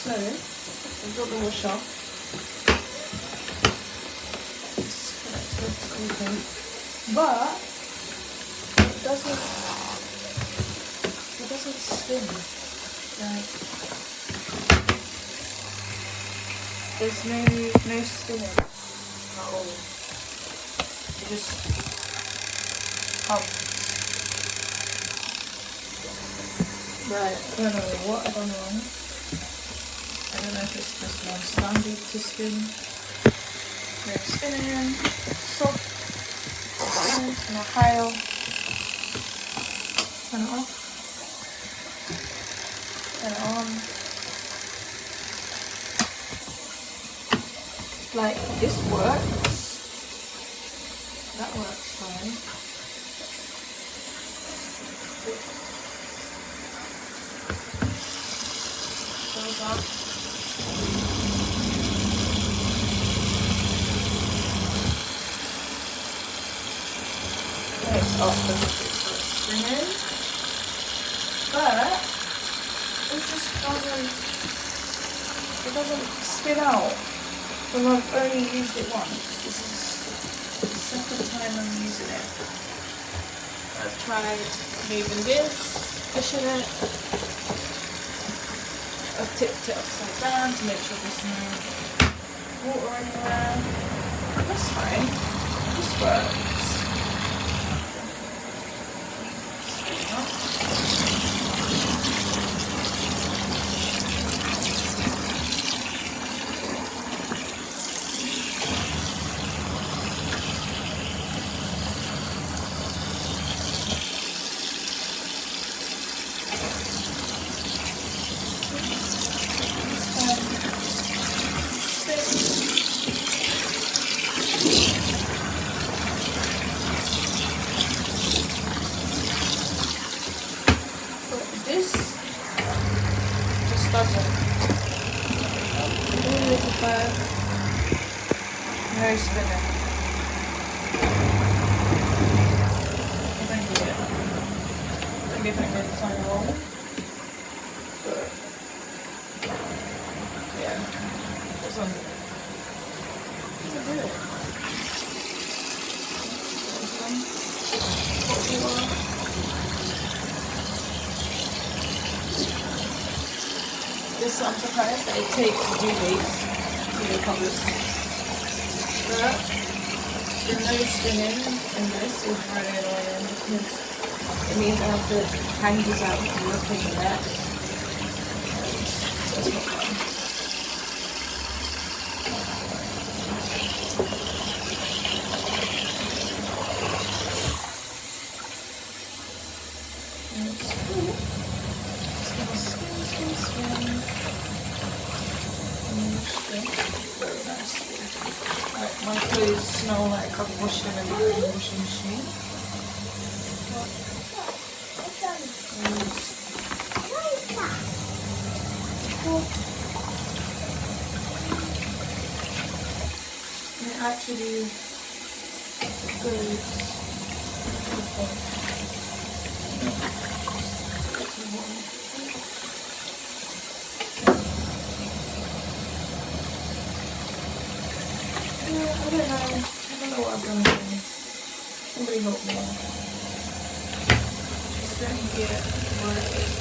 So, I've got the washer. It's open. But it doesn't spin. Like, there's no spinning at all. It just comes. Right, I don't know what I've done wrong. I don't know if it's just non-standard to spin. No spinning, soft, no hail. Turn it off. Turn it on. Like, this works. That works fine. Goes up. It's off because it's spinning. But it just doesn't spin out. Well, I've only used it once. This is the second time I'm using it. I've tried moving this, pushing it. I've tipped it upside down to make sure there's no water anywhere. That's fine. This works. Doesn't. Little bird. No spinning. I don't get it. Maybe if I get something wrong. But yeah, doesn't do it. This I'm surprised that it takes due dates to publish. But the no spinning in this is very annoying because it means I have to hang these out and look in the net. That's not fun. And it's cool. Spin. Very nice. Right, my clothes smell like I've washed them in the washing machine. And it actually goes. I don't know what I've done wrong. Somebody help me. Just don't get where it is.